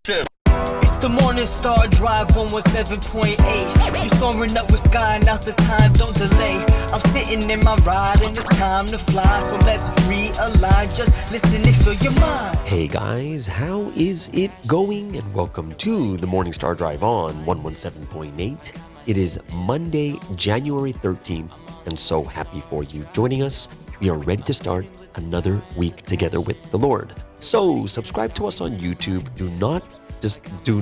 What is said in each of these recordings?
It's the Morning Star Drive 117.8. You soaring up with sky, now's the time, don't delay. I'm sitting in my ride and it's time to fly. So let's realign, just listen and fill your mind. Hey guys, how is it going? And welcome to the Morning Star Drive on 117.8. It is Monday, January 13th, and so happy for you joining us. We are ready to start another week together with the Lord. So subscribe to us on YouTube. Do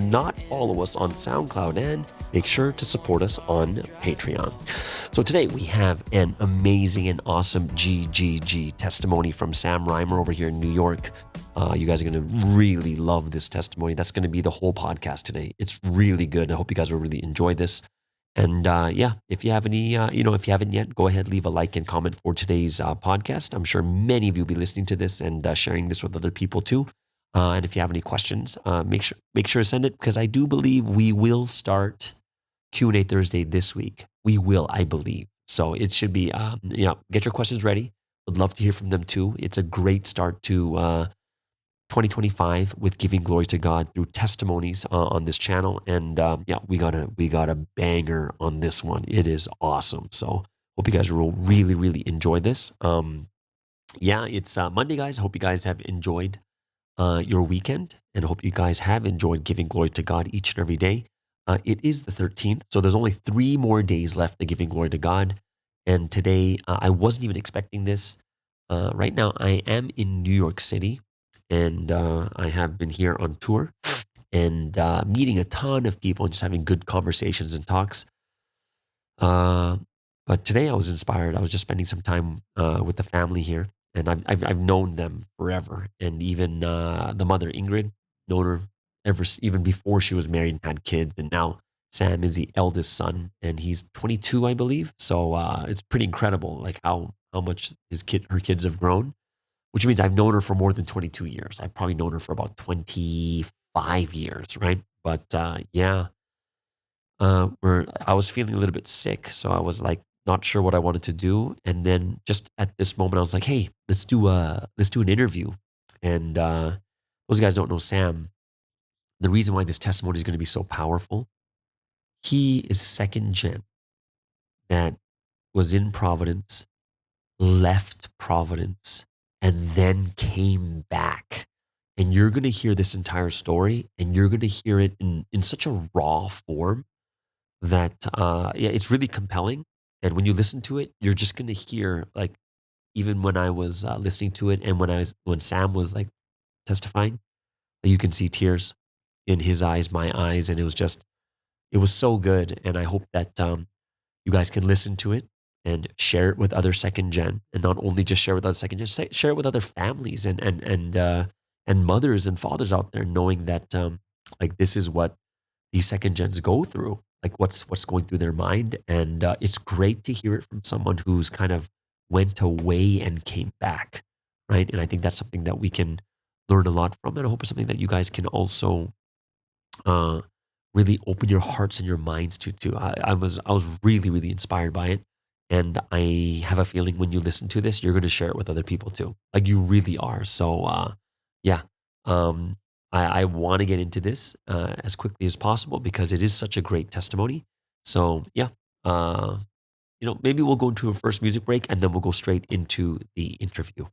not follow us on SoundCloud, and make sure to support us on Patreon. So today we have an amazing and awesome GGG testimony from Sam Reimer over here in New York. You guys are going to really love this testimony. That's going to be the whole podcast today. It's really good. I hope you guys will really enjoy this. And if you have any, if you haven't yet, go ahead, leave a like and comment for today's podcast. I'm sure many of you will be listening to this and sharing this with other people too. And if you have any questions, make sure to send it, because I do believe we will start Q&A Thursday this week. We will, I believe. So it should be, get your questions ready. Would love to hear from them too. It's a great start to 2025 with giving glory to God through testimonies on this channel. And we got a banger on this one. It is awesome. So hope you guys will really, really enjoy this. It's Monday, guys. I hope you guys have enjoyed your weekend, and I hope you guys have enjoyed giving glory to God each and every day. It is the 13th, so there's only 3 more days left of giving glory to God. And today, I wasn't even expecting this. Right now, I am in New York City, and I have been here on tour and meeting a ton of people and just having good conversations and talks. But today I was inspired. I was just spending some time with the family here. And I've known them forever, and even the mother Ingrid, known her even before she was married and had kids. And now Sam is the eldest son, and he's 22, I believe. So it's pretty incredible, like how much her kids have grown. Which means I've known her for more than 22 years. I've probably known her for about 25 years, right? But I was feeling a little bit sick, so I was like, not sure what I wanted to do. And then just at this moment, I was like, hey, let's do an interview. And those guys don't know Sam. The reason why this testimony is going to be so powerful, he is a second gen that was in Providence, left Providence, and then came back. And you're going to hear this entire story, and you're going to hear it in such a raw form that it's really compelling. And when you listen to it, you're just going to hear, like, even when I was listening to it, and when Sam was like testifying, you can see tears in his eyes, my eyes, and it was so good. And I hope that you guys can listen to it and share it with other second gen, and not only just share with other second gen, share it with other families and mothers and fathers out there, knowing that like this is what these second gens go through. Like what's going through their mind. And it's great to hear it from someone who's kind of went away and came back, right? And I think that's something that we can learn a lot from. And I hope it's something that you guys can also really open your hearts and your minds to. I was really, really inspired by it. And I have a feeling when you listen to this, you're going to share it with other people too. Like you really are. So I want to get into this as quickly as possible, because it is such a great testimony. So maybe we'll go into a first music break, and then we'll go straight into the interview.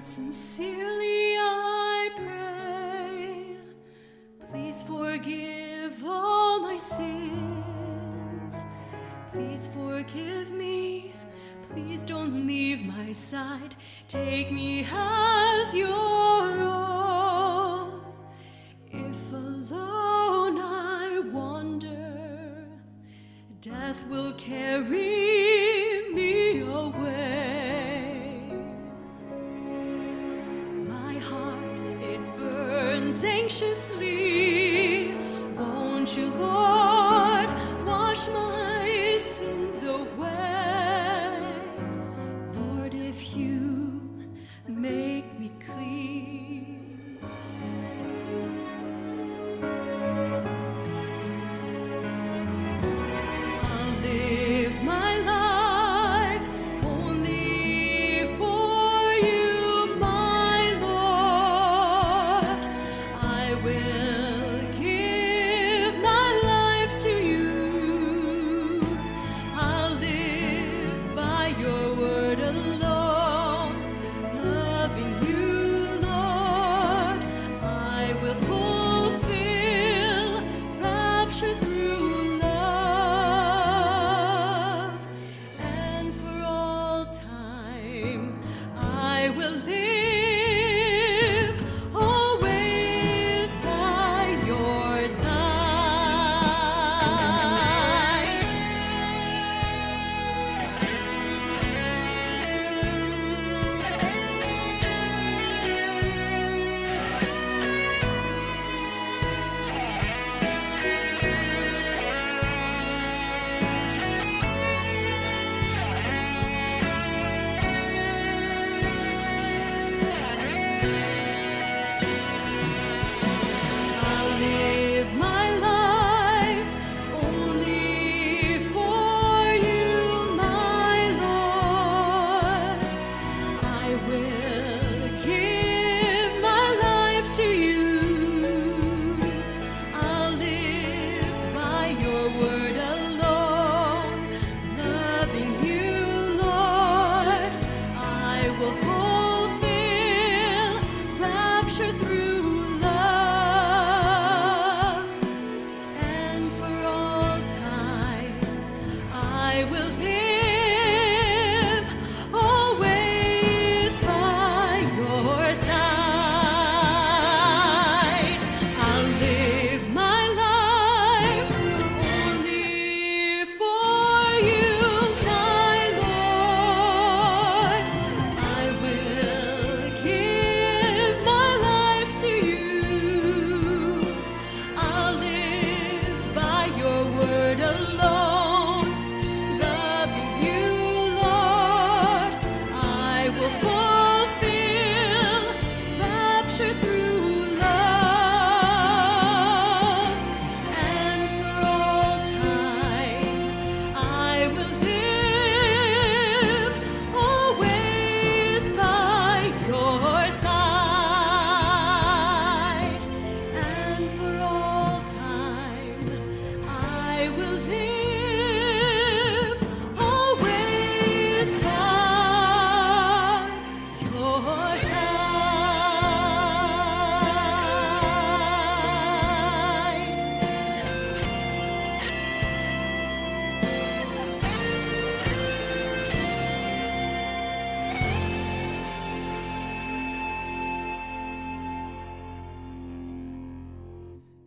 Sincerely I pray, please forgive all my sins. Please forgive me, please don't leave my side. Take me as your own. If alone I wander, death will carry me away. Anxiously, won't you, Lord, wash my sins away? Lord, if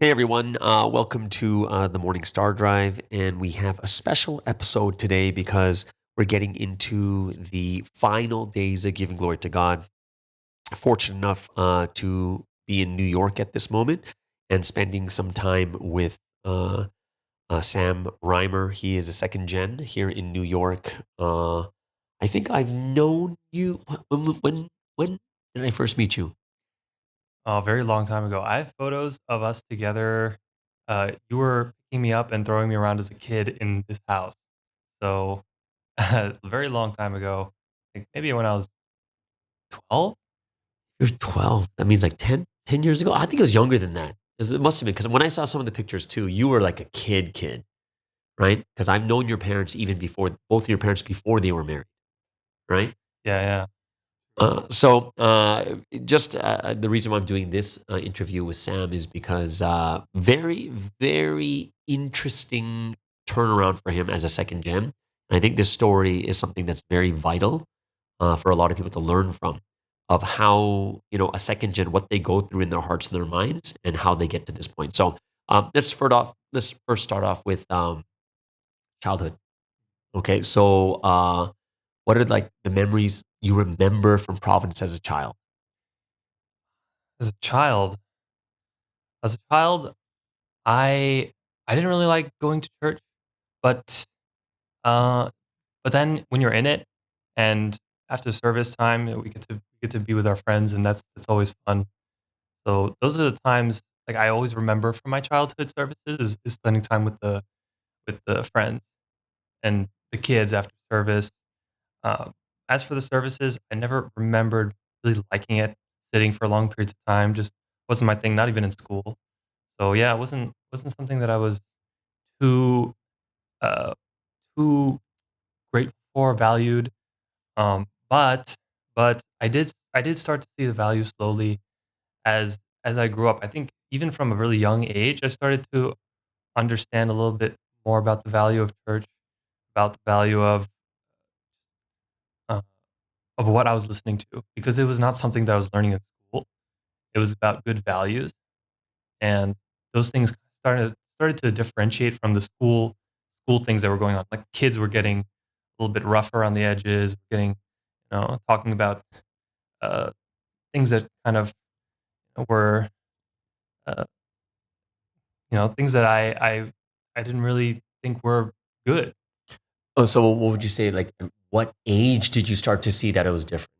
Hey everyone, welcome to the Morning Star Drive, and we have a special episode today because we're getting into the final days of giving glory to God. Fortunate enough to be in New York at this moment and spending some time with Sam Reimer. He is a second gen here in New York. I think I've known you. When did I first meet you? A very long time ago. I have photos of us together. You were picking me up and throwing me around as a kid in this house. So, a very long time ago. Like maybe when I was 12? You're 12. That means like 10 years ago. I think it was younger than that. It must have been because when I saw some of the pictures too, you were like a kid, right? Because I've known your parents even before, both of your parents before they were married, right? Yeah, yeah. Just the reason why I'm doing this interview with Sam is because very, very interesting turnaround for him as a second gen. And I think this story is something that's very vital for a lot of people to learn from of how, a second gen, what they go through in their hearts and their minds and how they get to this point. So let's first start off with childhood. Okay. So what are like the memories you remember from Providence as a child? As a child, as a child, I I didn't really like going to church, but uh but then when you're in it and after service time, we get to be with our friends and that's always fun. So those are the times like I always remember from my childhood services is spending time with the friends and the kids after service. Um, as for the services, I never remembered really liking it, sitting for long periods of time. Just wasn't my thing. Not even in school. So yeah, it wasn't something that I was too uh, too grateful for, valued. But I did start to see the value slowly as I grew up. I think even from a really young age, I started to understand a little bit more about the value of church, about the value uh, of what I was listening to, because it was not something that I was learning in school. It was about good values, and those things started to differentiate from the school things that were going on. Like kids were getting a little bit rougher on the edges, getting talking about uh, things that kind of were uh, things that I didn't really think were good. Oh, so what would you say? Like, at what age did you start to see that it was different?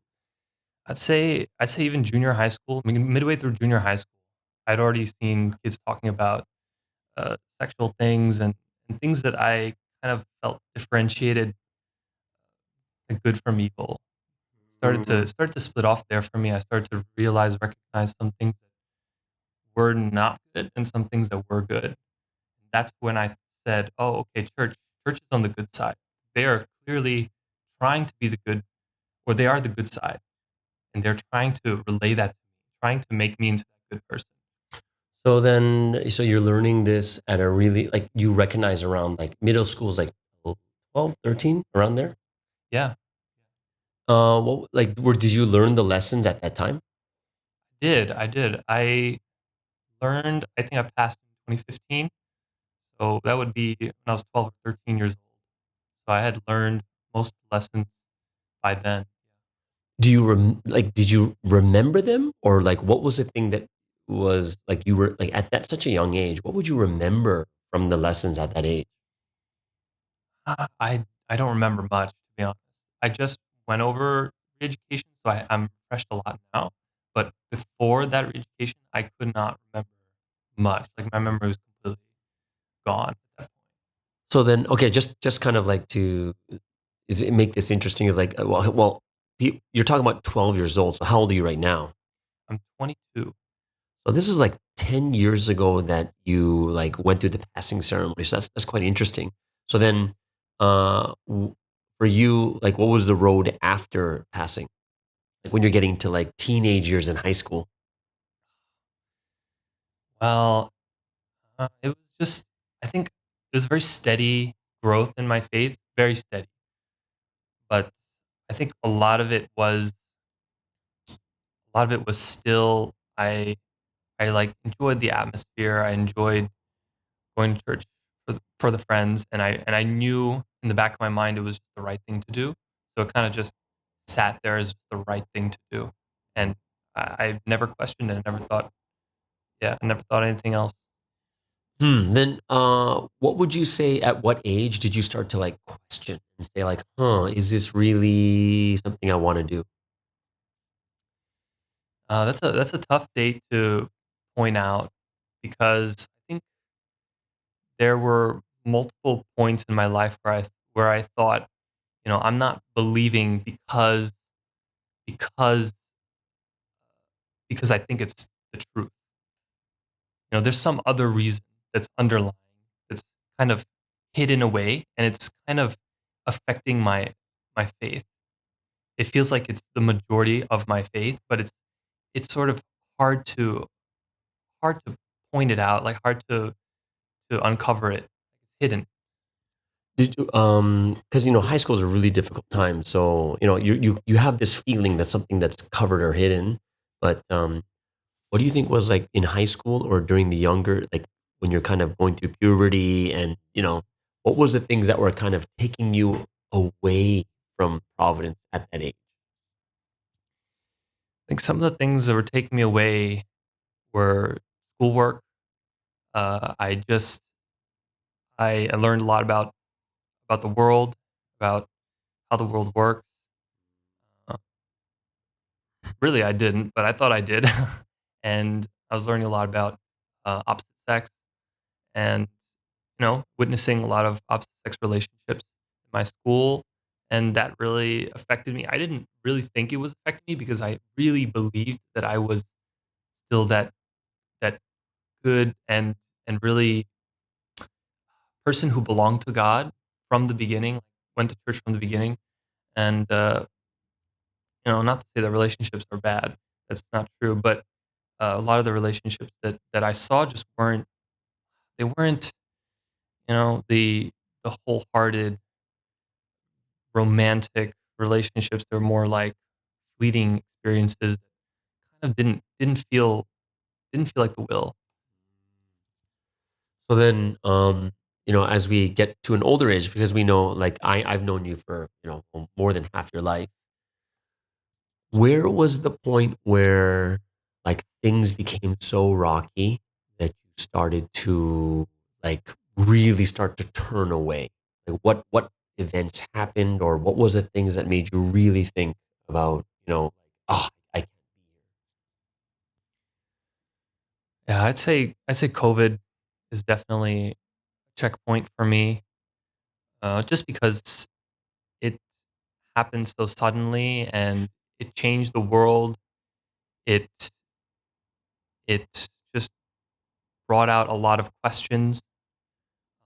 I'd say even junior high school, I mean, midway through junior high school, I'd already seen kids talking about sexual things and things that I kind of felt differentiated like good from evil. Started to split off there for me. I started to recognize some things that were not good and some things that were good. That's when I said, "Oh, okay, church is on the good side. They are clearly trying to be the good, or they are the good side, and they're trying to relay that to me, trying to make me into that good person." So you're learning this at a really, like, you recognize around like middle schools, like 12, 13, around there? Yeah, Did you learn the lessons at that time? I did. I learned. I think I passed in 2015, so that would be when I was 12 or 13 years old. So I had learned most of the lessons by then. Did you remember them, or like what was the thing that was like you were like at that such a young age? What would you remember from the lessons at that age? I don't remember much, to be honest. I just went over re-education, so I'm refreshed a lot now. But before that re-education, I could not remember much. Like my memory was completely gone at that point. So then, okay, just kind of like to make this interesting is like, you're talking about 12 years old. So how old are you right now? I'm 22. So this is like 10 years ago that you like went through the passing ceremony. So that's quite interesting. So then, for you, like, what was the road after passing? Like when you're getting to like teenage years in high school. Well, it was just, I think it was very steady growth in my faith, very steady. But I think a lot of it was still, I I like enjoyed the atmosphere. I enjoyed going to church for the friends, and I knew in the back of my mind it was the right thing to do. So it kind of just sat there as the right thing to do, and I never questioned it. I never thought, yeah, I never thought anything else. Then, what would you say at what age did you start to, like, question and say, like, "Huh, is this really something I wanna do?" That's a tough date to point out because I think there were multiple points in my life where I thought, I'm not believing because because I think it's the truth. There's some other reason that's underlying, that's kind of hidden away, and it's kind of affecting my faith. It feels like it's the majority of my faith, but it's sort of hard to hard to point it out, like hard to uncover it. It's hidden. Did you, 'cause, high school is a really difficult time, so, you have this feeling that something that's covered or hidden, but, what do you think was, like, in high school or during the younger like, when you're kind of going through puberty and, what was the things that were kind of taking you away from Providence at that age? I think some of the things that were taking me away were schoolwork. I just I learned a lot about the world, about how the world works. Uh, Really, I didn't, but I thought I did, and I was learning a lot about opposite sex, and witnessing a lot of opposite sex relationships in my school, and that really affected me. I didn't really think it was affecting me because I really believed that I was still that good and really person who belonged to God from the beginning, went to church from the beginning, and not to say that relationships are bad. That's not true, but a lot of the relationships that I saw just weren't the wholehearted romantic relationships. They're more like fleeting experiences that kind of didn't feel like the will. So then, as we get to an older age, because we know, like, I've known you for, more than half your life. Where was the point where, like, things became so rocky that you started to, like, really start to turn away? Like, what events happened, or what was the things that made you really think about, "Oh, I can't be here." Yeah, I'd say COVID is definitely a checkpoint for me, just because it happened so suddenly and it changed the world. It it just brought out a lot of questions,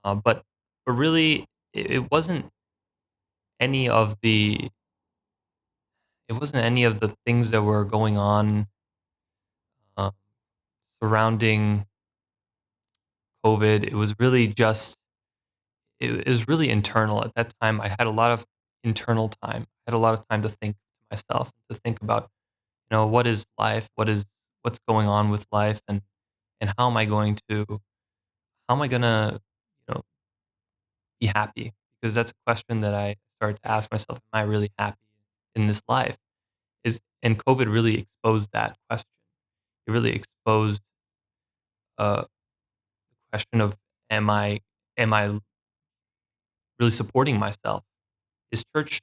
but really it wasn't any of the things that were going on um, surrounding COVID. It was really internal at that time. I had a lot of internal time. I had a lot of time to think to myself, to think about, what is life? What's going on with life, and how am I gonna, you know, be happy? Because that's a question that I started to ask myself. Am I really happy in this life? And COVID really exposed that question. It really exposed the question of am I really supporting myself? Is church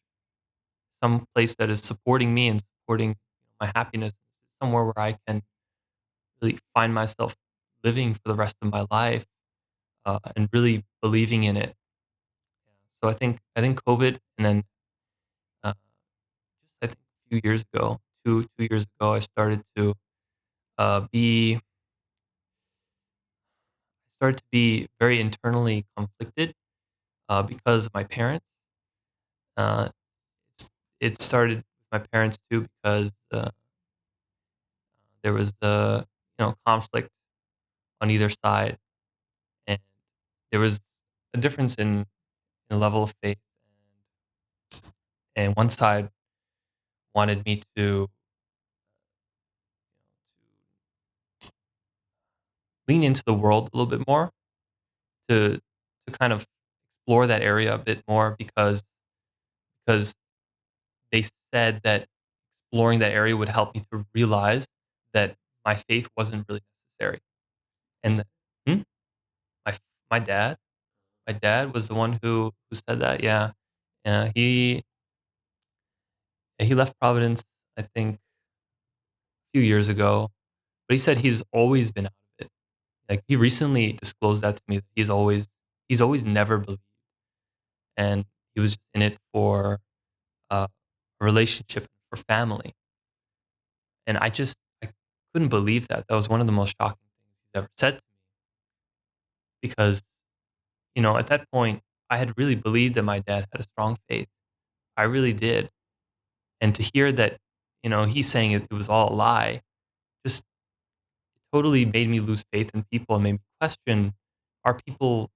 some place that is supporting me and supporting my happiness, somewhere where I can really find myself living for the rest of my life, and really believing in it. So I think COVID, and then just I think a few years ago, 2 years ago, I be started to be very internally conflicted because of my parents. Uh, it's, it started with my parents too because there was conflict on either side, and there was a difference in the level of faith, and one side wanted me to lean into the world a little bit more, to kind of explore that area a bit more, because they said that exploring that area would help me to realize that my faith wasn't really necessary. And hmm? my my dad, my dad was the one who said that. Yeah, yeah. He left Providence, I think, a few years ago, but he said he's always been out of it. Like, he recently disclosed that to me, that he's always never believed, and he was in it for a relationship, for family. And I couldn't believe that. That was one of the most shocking things he's ever said to me, because, at that point, I had really believed that my dad had a strong faith. I really did. And to hear that, he's saying it was all a lie, just totally made me lose faith in people and made me question, are people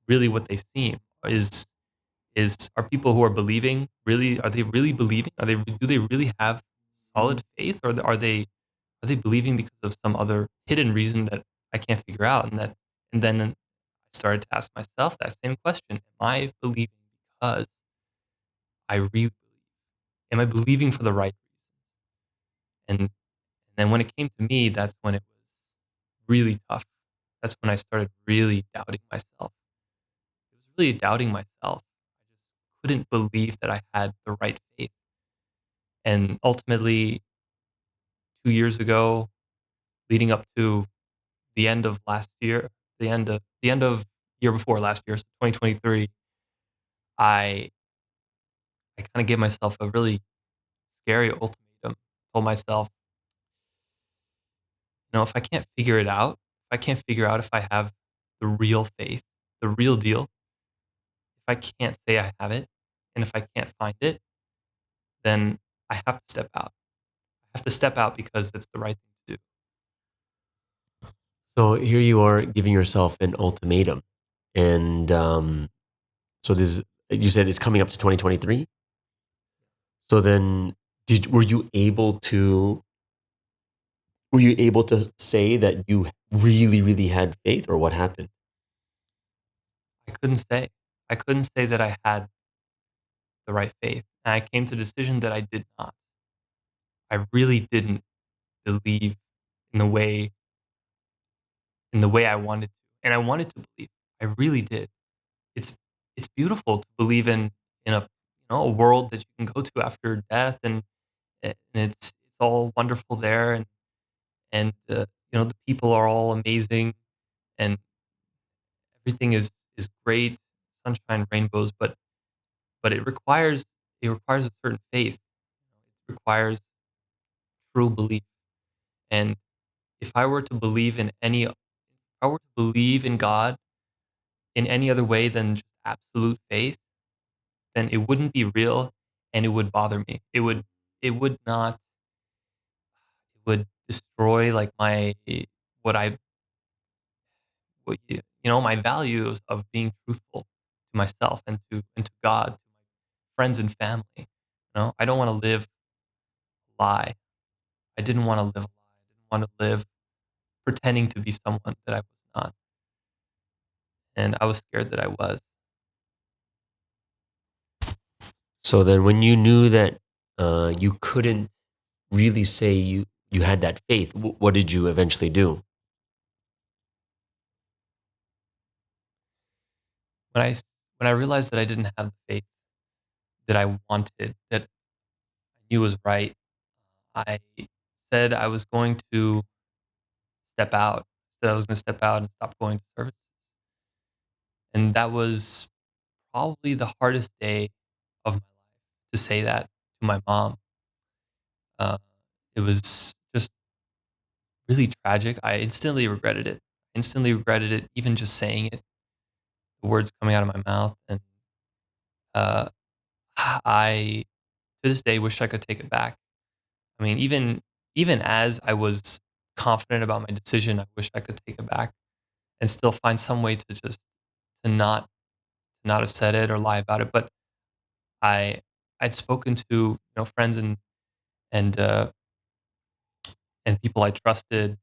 really what they seem? Are people who are believing really, are they really believing? Do they really have solid faith, or are they believing because of some other hidden reason that I can't figure out? And then I started to ask myself that same question. Am I believing because I really believe? Am I believing for the right reasons? And then when it came to me, that's when it was really tough. That's when I started really doubting myself. It was really doubting myself. I just couldn't believe that I had the right faith. And ultimately, 2 years ago, leading up to the end of last year, the end of year before last year, so 2023, I I kind of gave myself a really scary ultimatum. Told myself, if I can't figure it out, if I can't figure out if I have the real faith, the real deal, if I can't say I have it, and if I can't find it, then I have to step out. I have to step out because it's the right thing to do. So here you are giving yourself an ultimatum. And so this, you said it's coming up to 2023. So then were you able to say that you really, really had faith, or what happened? I couldn't say. I couldn't say that I had the right faith. And I came to the decision that I did not. I really didn't believe in the way in the way I wanted to. And I wanted to believe. I really did. It's it's beautiful to believe in a world that you can go to after death, and it's all wonderful there, and the people are all amazing, and everything is great, sunshine, rainbows, but it requires a certain faith. It requires true belief. And if I were to believe in any if I were to believe in God in any other way than just absolute faith, then it wouldn't be real, and it would bother me. It would not it would destroy, like, my what I my values of being truthful to myself, and to God, to my friends and family. I don't wanna live a lie. I didn't wanna live a lie. I didn't wanna live pretending to be someone that I was not, and I was scared that I was. So then when you knew that you couldn't really say you had that faith, what did you eventually do? When when I realized that I didn't have the faith that I wanted, that I knew was right, I said I was going to step out. Said I was gonna step out and stop going to services. And that was probably the hardest day of my life, to say that to my mom. Uh, it was just really tragic. I instantly regretted it. Instantly regretted it, even just saying it, the words coming out of my mouth. And uh, I, to this day, wish I could take it back. I mean, even as I was confident about my decision, I wish I could take it back and still find some way to not have said it or lie about it. But I I'd spoken to, friends and and people I trusted,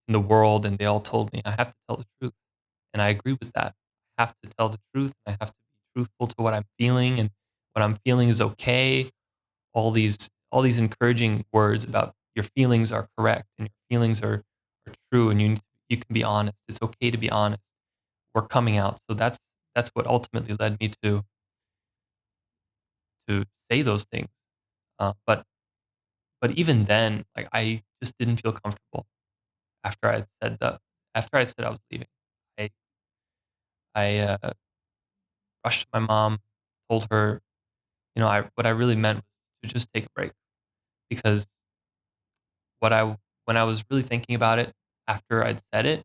in the world, and they all told me I have to tell the truth. And I agree with that. I have to tell the truth. I have to be truthful to what I'm feeling, and what I'm feeling is okay. All these encouraging words about your feelings are correct and your feelings are true, and you can be honest. It's okay to be honest. We're coming out. So that's what ultimately led me to say those things. But even then, like, I just didn't feel comfortable after I said that. After I said I was leaving, I I rushed to my mom, told her, what I really meant was to just take a break, because what I when I was really thinking about it after I'd said it,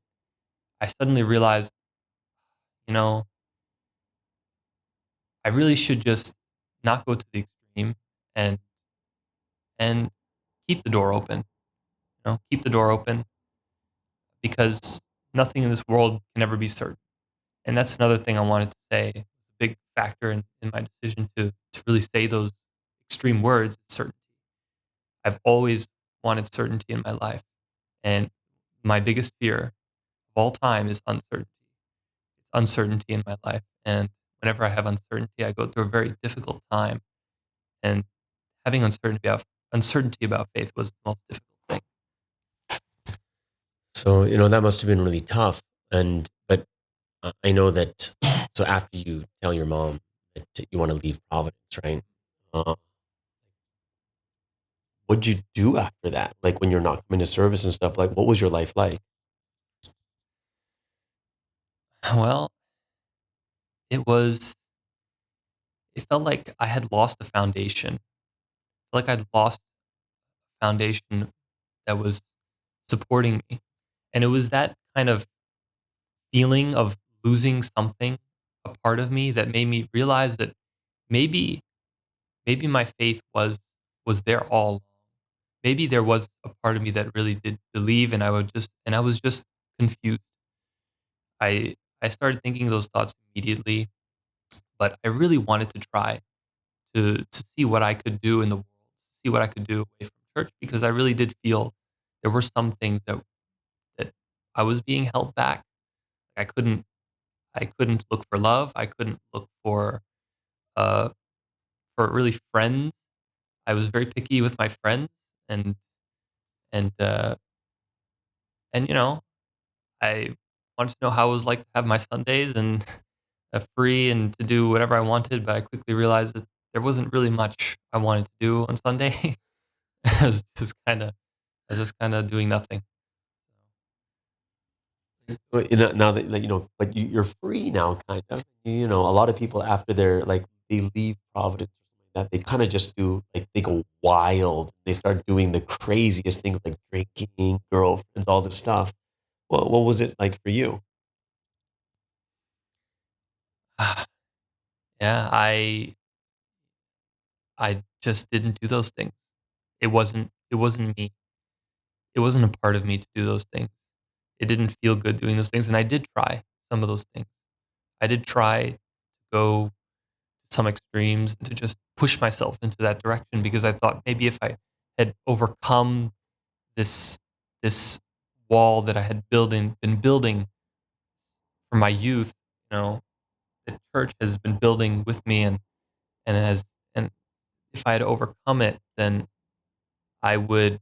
I suddenly realized, you know, I really should just not go to the extreme, and and keep the door open. Keep the door open, because nothing in this world can ever be certain. And that's another thing I wanted to say. It's a big factor in my decision to really say those extreme words, is certainty. I've always wanted certainty in my life. And my biggest fear of all time is uncertainty. It's uncertainty in my life. And whenever I have uncertainty, I go through a very difficult time. And having uncertainty about faith was the most difficult thing. So, that must have been really tough. But I know that, so after you tell your mom that you want to leave Providence, right? Uh, what'd you do after that? Like when you're not coming to service and stuff, like what was your life like? Well, it was, it felt like I had lost a foundation. Like I'd lost a foundation that was supporting me. And it was that kind of feeling of losing something, a part of me, that made me realize that maybe maybe my faith was there all along. Maybe there was a part of me that really did believe, and I was just confused. I started thinking those thoughts immediately, but I really wanted to try to see what I could do in the world, see what I could do away from church, because I really did feel there were some things that I was being held back. I couldn't I couldn't look for love. I couldn't look uh for really friends. I was very picky with my friends, and and uh and I wanted to know how it was like to have my Sundays and free and to do whatever I wanted, but I quickly realized that there wasn't really much I wanted to do on Sunday. I was just kind of doing nothing. Well, now that, like, but you're free now, kind of. A lot of people after they leave Providence or something like that, they kind of just do, like, they go wild. They start doing the craziest things like drinking, girlfriends, all this stuff. What was it like for you? Yeah, I just didn't do those things. It wasn't me. It wasn't a part of me to do those things. It didn't feel good doing those things, and I did try some of those things. I did try to go to some extremes and to just push myself into that direction, because I thought maybe if I had overcome this this wall that I had been building from my youth, the church has been building with me, and it has and if I had overcome it, then I would,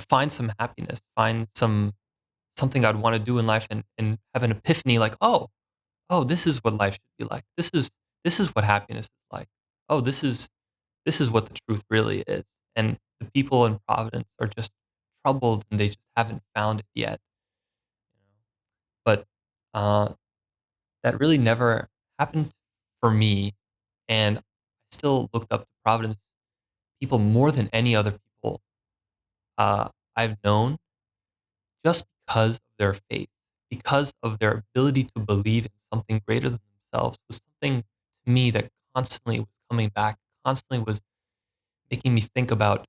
find some happiness, find something I'd want to do in life, and have an epiphany, like, oh, this is what life should be like. This is what happiness is like. Oh, this is what the truth really is. And the people in Providence are just troubled, and they just haven't found it yet. But uh, that really never happened for me, and I still looked up to Providence people more than any other people I've known, just because of their faith, because of their ability to believe in something greater than themselves, was something to me that constantly was coming back, constantly was making me think about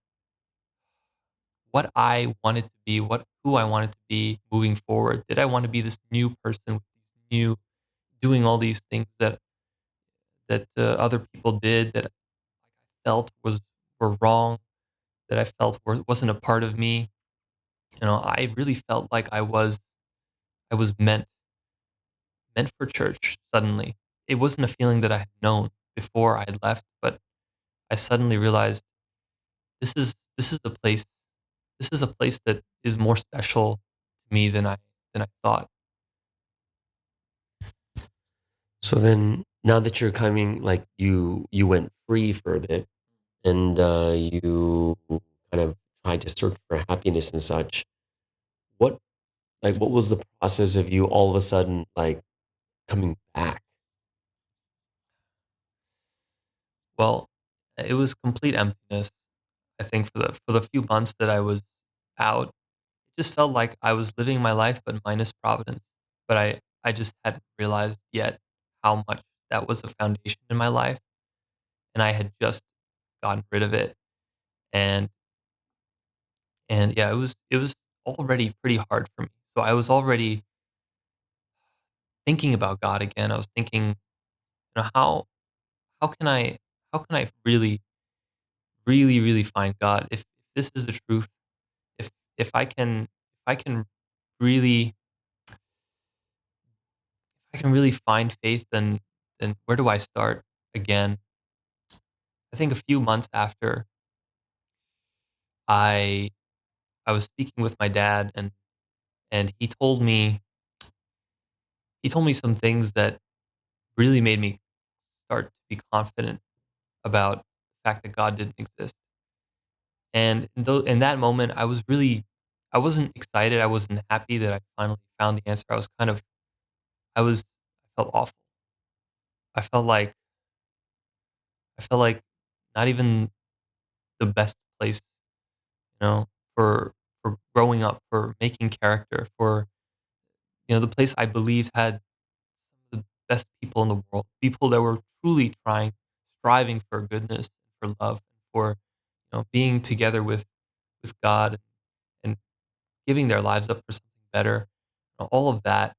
what I wanted to be, who I wanted to be moving forward. Did I want to be this new person with these new, doing all these things that other people did, that I felt were wrong, that I felt wasn't a part of me? I really felt like I was meant for church suddenly. It wasn't a feeling that I had known before I had left, but I suddenly realized this is the place. This is a place that is more special to me than I thought. So then, now that you're coming, like you went free for a bit, and you kind of tried to search for happiness and such. What what was the process of you all of a sudden like coming back? Well, it was complete emptiness. I think for the few months that I was out, it just felt like I was living my life but minus Providence. But I just hadn't realized yet how much that was a foundation in my life, and I had just gotten rid of it. And yeah, it was already pretty hard for me. So I was already thinking about God again. I was thinking, how can I really find God if this is the truth? If if I can really if I can really find faith, then where do I start again? I think a few months after I I was speaking with my dad, and he told me some things that really made me start to be confident about the fact that God didn't exist. And in that moment, I wasn't excited. I wasn't happy that I finally found the answer. I felt awful. I felt like I felt like not even the best place, you know, for growing up, for making character, for the place I believed had some of the best people in the world, people that were truly striving for goodness, for love, for being together with God and giving their lives up for something better. All of that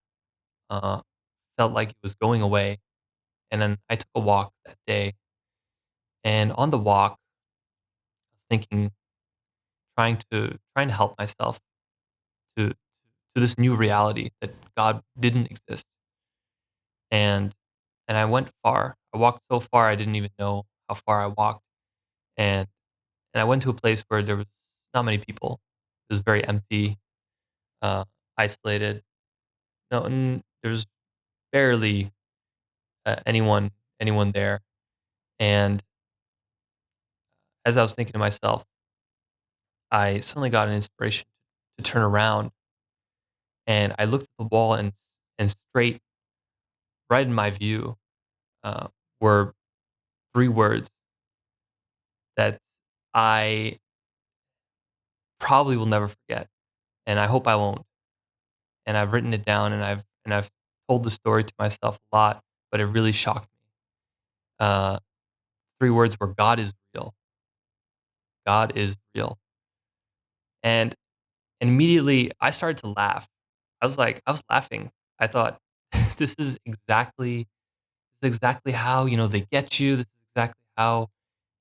uh, felt like it was going away. And then I took a walk that day, and on the walk, I was thinking, trying to help myself to this new reality that God didn't exist. And I went far. I walked so far I didn't even know how far I walked. And I went to a place where there was not many people. It was very empty, uh, isolated. No, and there was barely anyone there. And as I was thinking to myself, I suddenly got an inspiration to turn around, and I looked at the wall, and straight right in my view uh, were three words that I probably will never forget, and I hope I won't. And I've written it down, and I've told the story to myself a lot, but it really shocked me. Uh, Three words were God is real. God is real. And immediately I started to laugh. I was laughing. I thought, this is exactly how they get you. This is exactly how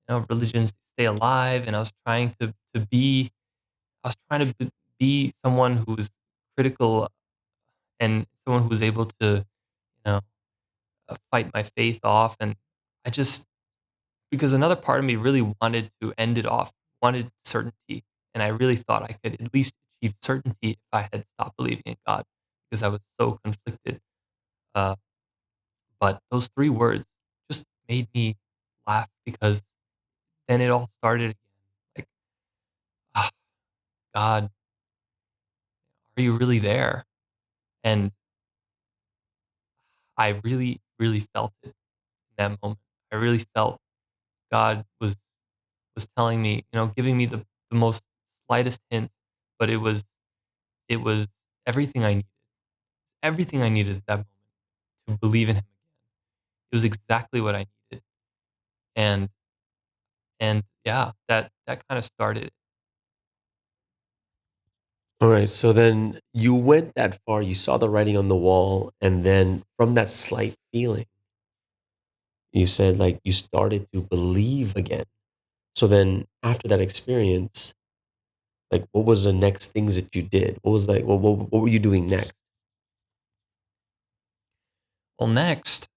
religions stay alive. And I was trying to be someone who was critical and someone who was able to know fight my faith off. And I just because another part of me really wanted to end it off, wanted certainty, and I really thought I could at least achieve certainty if I had stopped believing in God, because I was so conflicted. Uh, but those three words just made me laugh, because then it all started again. Like, "Ah, God, are you really there?" And I really, really felt it in that moment. I really felt God was telling me, giving me the most slightest hint, but it was everything I needed. Everything I needed at that moment to believe in him again. It was exactly what I needed. And yeah, that kind of started it. All right, so then you went that far, you saw the writing on the wall, and then from that slight feeling, you said like you started to believe again. So then after that experience, Like, what was the next things that you did? What was like, what were you doing next? Well, next,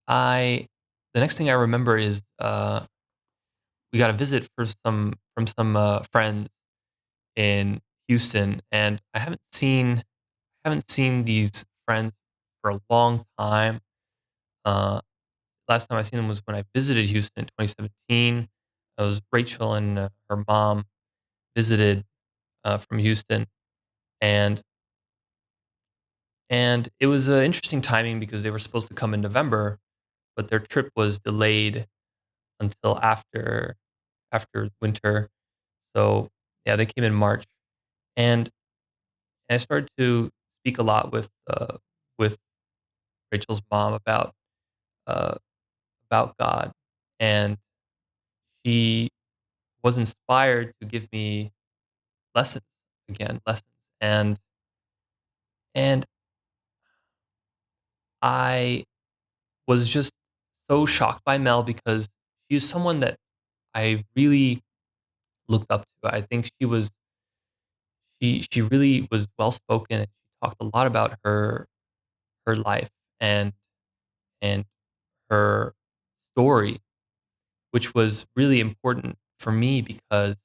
I the next thing I remember is we got a visit from some friends in Houston, and I haven't seen these friends for a long time. Uh, Last time I seen them was when I visited Houston in 2017. It was Rachel and her mom visited from Houston, and it was interesting timing because they were supposed to come in November, but their trip was delayed until after winter. So yeah, they came in March, and I started to speak a lot with Rachel's mom uh, about God, and she was inspired to give me lessons lessons, and and I was just so shocked by Mel because she's someone that I really looked up to. I think she really was well spoken, and she talked a lot about her life and and her story, which was really important for me because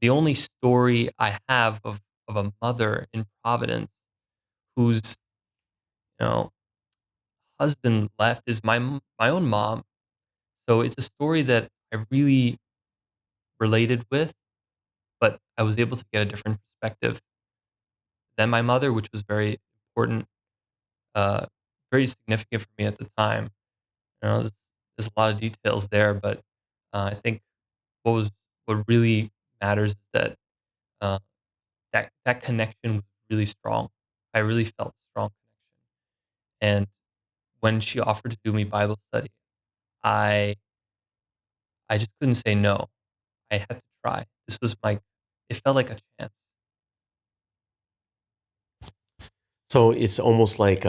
the only story I have of a mother in Providence whose, you know, husband left is my own mom. So it's a story that I really related with, but I was able to get a different perspective than my mother, which was very important, uh, very significant for me at the time. There's a lot of details there, but I think what really matters is that uh, that connection was really strong. I really felt a strong connection, and when she offered to do me Bible study, I I just couldn't say no. I had to try. This was my it felt like a chance. So it's almost like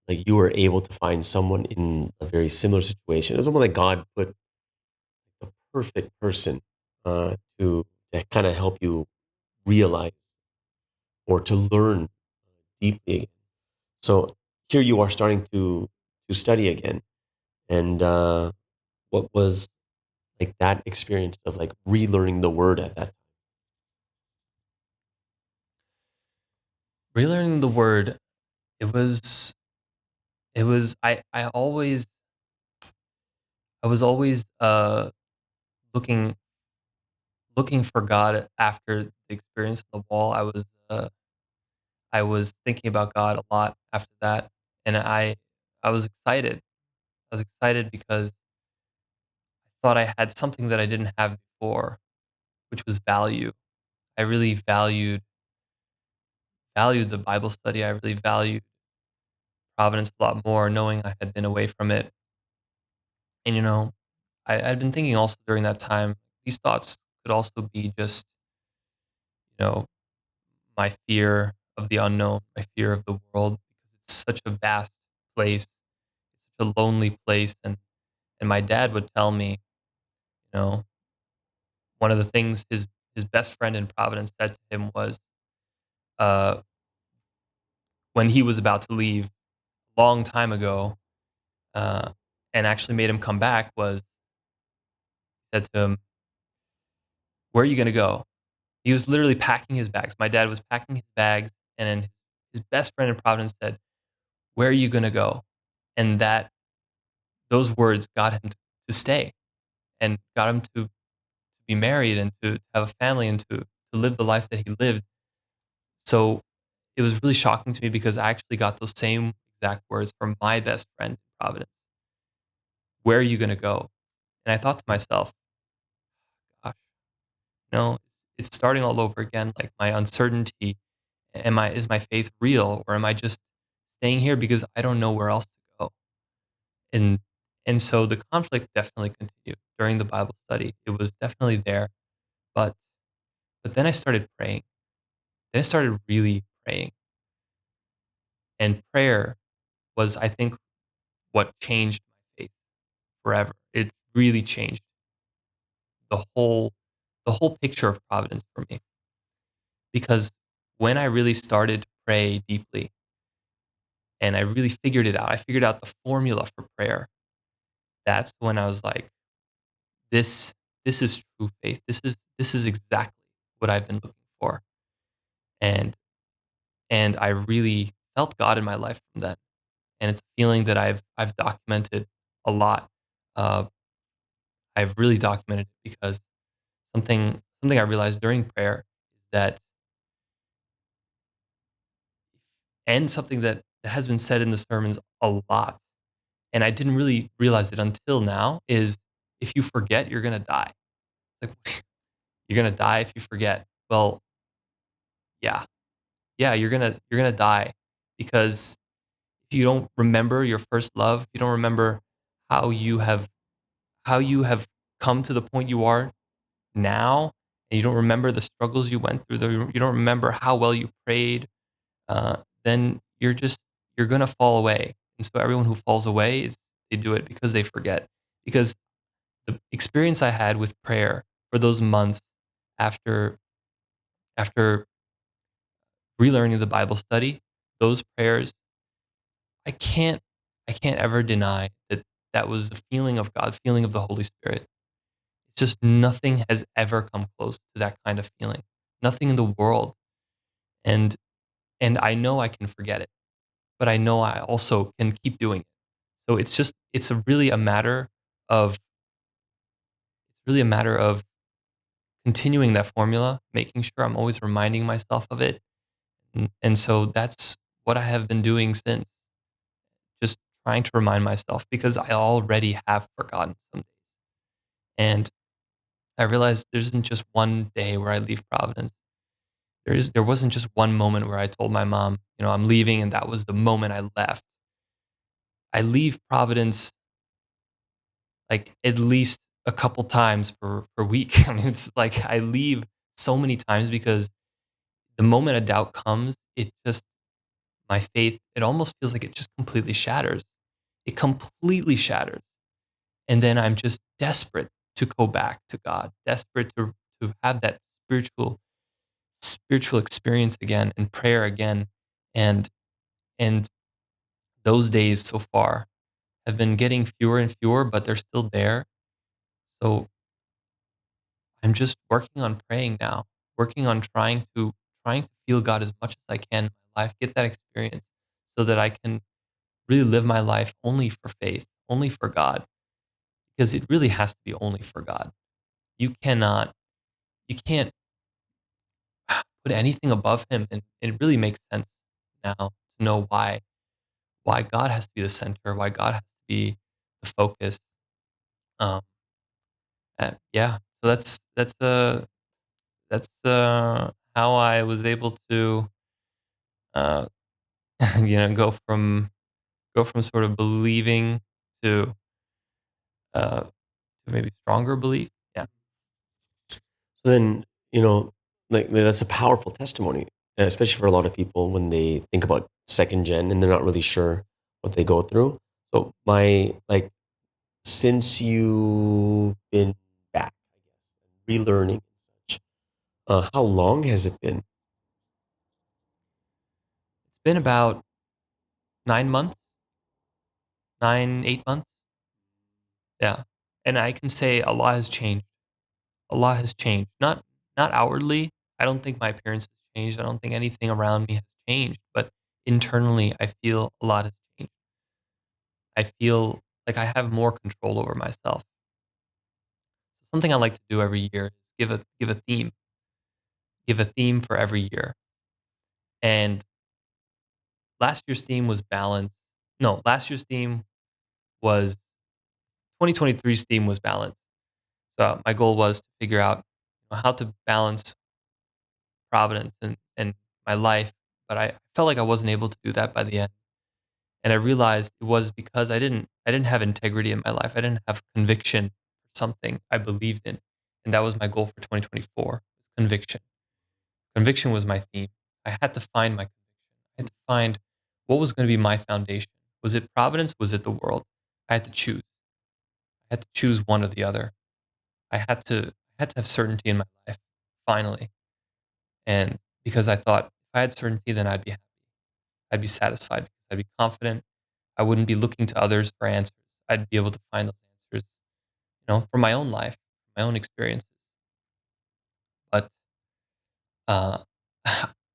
you were able to find someone in a very similar situation. It's almost like God put the perfect person to kind of help you realize or to learn deeply again. So here you are starting to study again, and what was like that experience of like relearning the word at that time? Relearning the word, it was I was always looking looking for God after the experience on the wall. I was thinking about God a lot after that, and I was excited. I was excited because I thought I had something that I didn't have before, which was value. I really valued the Bible study. I really valued Providence a lot more, knowing I had been away from it. And I'd been thinking also during that time, these thoughts could also be just, you know, my fear of the unknown, my fear of the world, because it's such a vast place, it's such a lonely place. And my dad would tell me, you know, one of the things his best friend in Providence said to him was, uh, when he was about to leave a long time ago, uh, and actually made him come back, was said to him, "Where are you gonna go?" He was literally packing his bags. My dad was packing his bags, and then his best friend in Providence said, "Where are you gonna go?" And those words got him to stay and got him to be married and to have a family and to live the life that he lived. So it was really shocking to me because I actually got those same exact words from my best friend in Providence. Where are you gonna go? And I thought to myself, gosh, it's starting all over again. Like my uncertainty, is my faith real, or am I just staying here because I don't know where else to go? And so the conflict definitely continued during the Bible study. It was definitely there, but then I started praying. Then I started really praying, and prayer was, I think, what changed my faith forever. It really changed the whole the whole picture of providence for me. Because when I really started to pray deeply and I really figured it out, I figured out the formula for prayer. That's when I was like, this this is true faith. This is exactly what I've been looking for. And I really felt God in my life from then. And it's a feeling that I've documented a lot. Uh, I've really documented it because something I realized during prayer is that, and something that has been said in the sermons a lot, and I didn't really realize it until now, is if you forget, you're gonna die. Like, you're gonna die if you forget. Well, yeah, yeah, you're gonna die because if you don't remember your first love, if you don't remember how you have how you have come to the point you are now, and you don't remember the struggles you went through, you don't remember how well you prayed, then you're gonna fall away. And so everyone who falls away is they do it because they forget. Because the experience I had with prayer for those months after after relearning the Bible study, those prayers, I can't I can't ever deny that that was the feeling of God, feeling of the Holy Spirit. It's just nothing has ever come close to that kind of feeling. Nothing in the world. And I know I can forget it, but I know I also can keep doing it. So it's a really a matter of continuing that formula, making sure I'm always reminding myself of it. And so that's what I have been doing since, just trying to remind myself because I already have forgotten some days. And I realized there isn't just one day where I leave Providence. There wasn't just one moment where I told my mom, I'm leaving, and that was the moment I left. I leave Providence like at least a couple times per week. I mean, it's like I leave so many times because the moment a doubt comes, it just my faith, it almost feels like it just completely shatters. It completely shatters. And then I'm just desperate to go back to God, desperate to have that spiritual experience again and prayer again. And and those days so far have been getting fewer and fewer, but they're still there. So I'm just working on praying now, working on trying to feel God as much as I can in my life, get that experience so that I can really live my life only for faith, only for God, because it really has to be only for God. You cannot, you can't put anything above him. And it really makes sense now to know why God has to be the center, why God has to be the focus. Um, yeah. So that's how I was able to, uh, go from sort of believing to, to maybe stronger belief. Yeah. So then, you know, like that's a powerful testimony, especially for a lot of people when they think about second gen and they're not really sure what they go through. So since you've been back, I guess, relearning and such, how long has it been? It's been about 9 months, 8 months. Yeah. And I can say a lot has changed. A lot has changed. Not outwardly. I don't think my appearance has changed. I don't think anything around me has changed, but internally I feel a lot has changed. I feel like I have more control over myself. Something I like to do every year is give a theme. Give a theme for every year. And last year's theme was balance. No, last year's theme was 2023's theme was balance. So my goal was to figure out how to balance providence and my life, but I felt like I wasn't able to do that by the end. And I realized it was because I didn't have integrity in my life. I didn't have conviction for something I believed in. And that was my goal for 2024, conviction. Conviction was my theme. I had to find my conviction. I had to find what was going to be my foundation. Was it providence? Was it the world? I had to choose. I had to choose one or the other. I had to had to have certainty in my life finally. And because I thought if I had certainty, then I'd be happy. I'd be satisfied because I'd be confident. I wouldn't be looking to others for answers. I'd be able to find those answers, from my own life, my own experiences. But uh,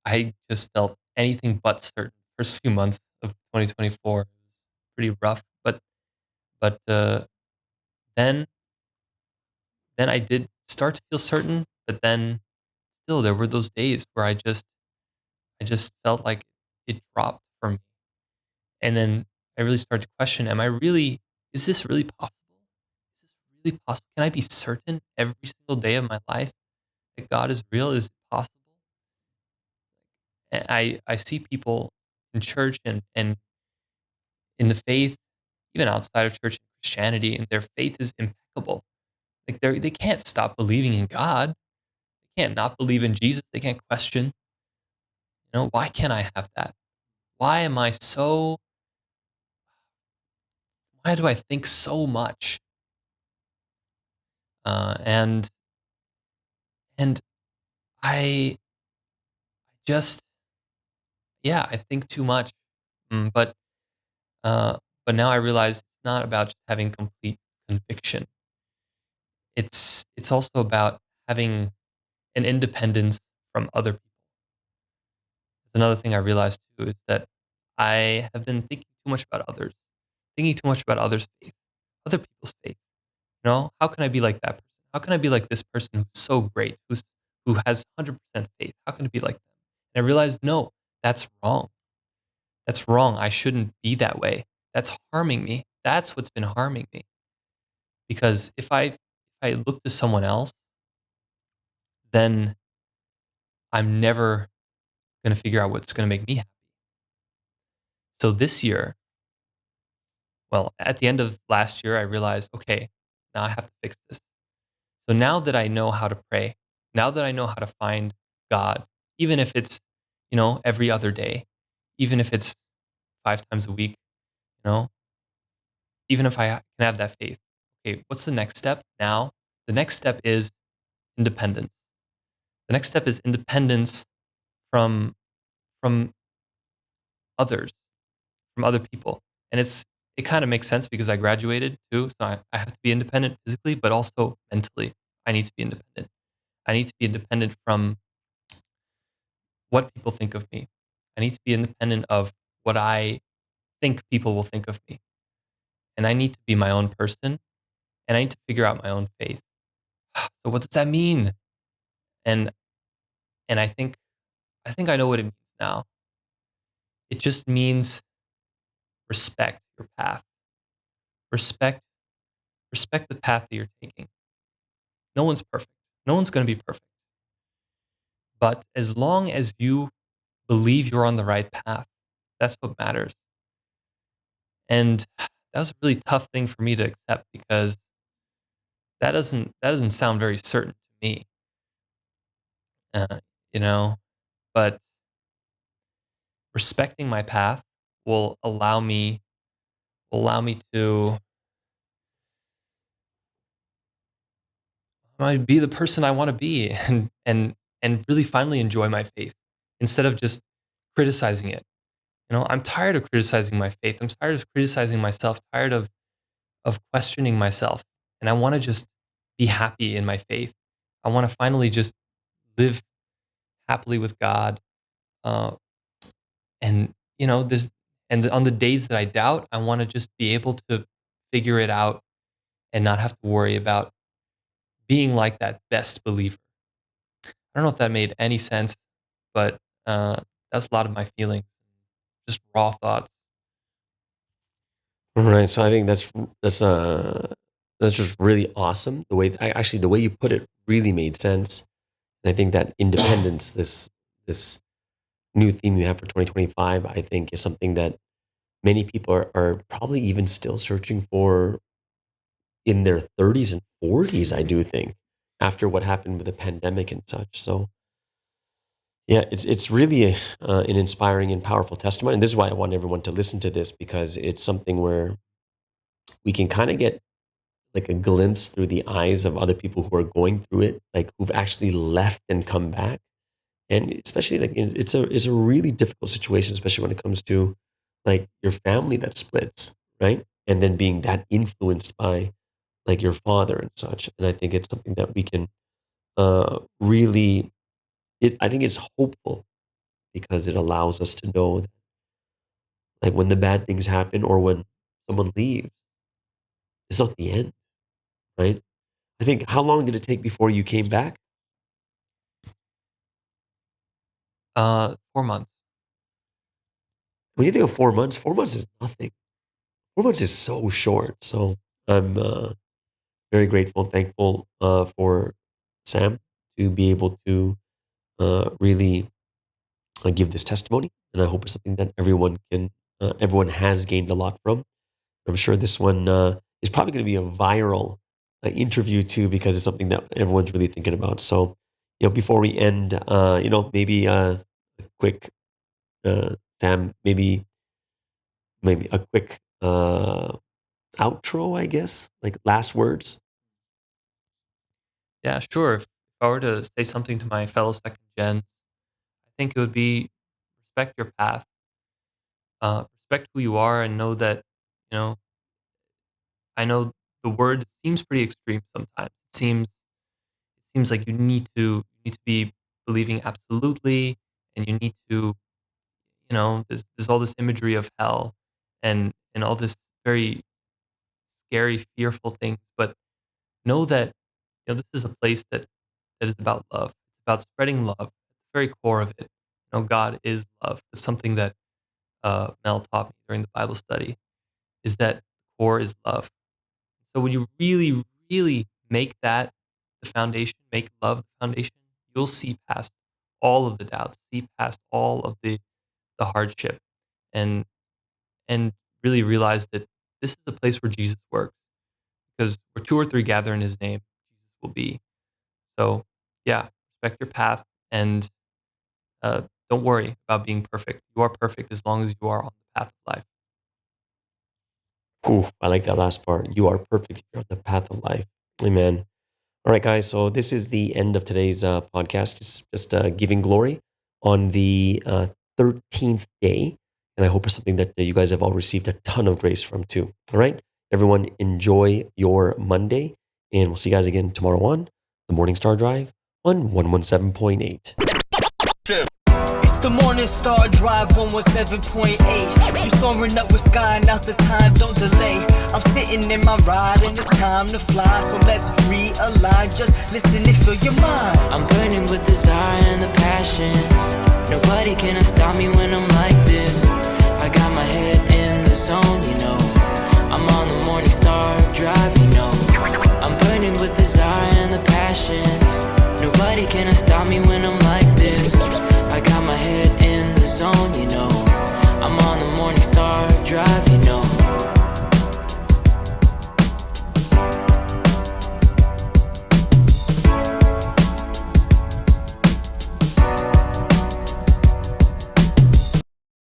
I just felt anything but certain. First few months of 2024 was pretty rough, but then then I did start to feel certain. But then still, there were those days where I just felt like it dropped for me, and then I really started to question: Am I really? Is this really possible? Is this really possible? Can I be certain every single day of my life that God is real? Is it possible? And I see people in church and in the faith, even outside of church and Christianity, and their faith is impeccable. Like they can't stop believing in God. They can't not believe in Jesus. They can't question. Why can't I have that? Why am I so? Why do I think so much? And and I just yeah, I think too much. Mm, uh, but now I realize it's not about just having complete conviction. It's also about having an independence from other people. Another thing I realized too is that I have been thinking too much about others, thinking too much about others' faith, other people's faith. How can I be like that person? How can I be like this person who's so great, who has 100% faith? How can I be like them? And I realized, no, that's wrong. That's wrong. I shouldn't be that way. That's harming me. That's what's been harming me. Because if I look to someone else, then I'm never going to figure out what's going to make me happy. So this year, well, at the end of last year, I realized, okay, now I have to fix this. So now that I know how to pray, now that I know how to find God, even if it's, every other day, even if it's 5 times a week, you know, even if I can have that faith, okay, what's the next step now? The next step is independence. The next step is independence from from others, from other people. And it kind of makes sense because I graduated too. So I have to be independent physically, but also mentally. I need to be independent. I need to be independent from what people think of me. I need to be independent of what I think people will think of me. And I need to be my own person and I need to figure out my own faith. So what does that mean? And and I think I know what it means now. It just means respect your path. Respect respect the path that you're taking. No one's perfect. No one's going to be perfect. But as long as you believe you're on the right path, that's what matters. And that was a really tough thing for me to accept because that doesn't sound very certain to me. Uh, you know, but respecting my path will allow me to be the person I want to be and really finally enjoy my faith instead of just criticizing it. I'm tired of criticizing my faith. I'm tired of criticizing myself, tired of questioning myself. And I want to just be happy in my faith. I want to finally just live happily with God. Uh, and this and on the days that I doubt, I want to just be able to figure it out and not have to worry about being like that best believer. I don't know if that made any sense, but that's a lot of my feelings, just raw thoughts. Right. So I think that's just really awesome. The way you put it really made sense. And I think that independence, this new theme you have for 2025, I think is something that many people are probably even still searching for in their 30s and 40s, I do think, after what happened with the pandemic and such. So yeah, it's really an inspiring and powerful testimony. And this is why I want everyone to listen to this, because it's something where we can kind of get like a glimpse through the eyes of other people who are going through it, like who've actually left and come back. And especially like it's a really difficult situation, especially when it comes to like your family that splits, right? And then being that influenced by like your father and such. And I think it's something that we can really, I think it's hopeful because it allows us to know that like when the bad things happen or when someone leaves, it's not the end, right? I think how long did it take before you came back? 4 months. When you think of 4 months, 4 months is nothing. 4 months is so short. So I'm very grateful and thankful for Sam to be able to really give this testimony. And I hope it's something that everyone has gained a lot from. I'm sure this one is probably going to be a viral interview too, because it's something that everyone's really thinking about. So, before we end, maybe a quick, Sam, maybe a quick outro, I guess, like last words. Yeah, sure. If I were to say something to my fellow second gens, I think it would be respect your path, respect who you are, and know that, you know, I know the word seems pretty extreme sometimes. It seems like you need to be believing absolutely, and you need to, there's all this imagery of hell and all this very scary, fearful things. But know that this is a place that is about love. It's about spreading love. At the very core of it, God is love. It's something that Mel taught me during the Bible study. Is that the core is love. So when you really, really make that the foundation, make love the foundation, you'll see past all of the doubts, see past all of the hardship, and and really realize that this is the place where Jesus works. Because where two or three gather in His name, Jesus will be. So yeah, respect your path and don't worry about being perfect. You are perfect as long as you are on the path of life. Ooh, I like that last part. You are perfect. You're on the path of life. Amen. All right, guys. So this is the end of today's podcast. Just giving glory on the 13th day. And I hope it's something that you guys have all received a ton of grace from too. All right. Everyone, enjoy your Monday. And we'll see you guys again tomorrow on the Morning Star Drive on 117.8. It's the Morning Star Drive 117.8. You soaring up with sky, now's the time, don't delay. I'm sitting in my ride and it's time to fly. So let's realign, just listen and fill your mind. I'm burning with desire and the passion. Nobody can stop me when I'm like this. I got my head in the zone, I'm on the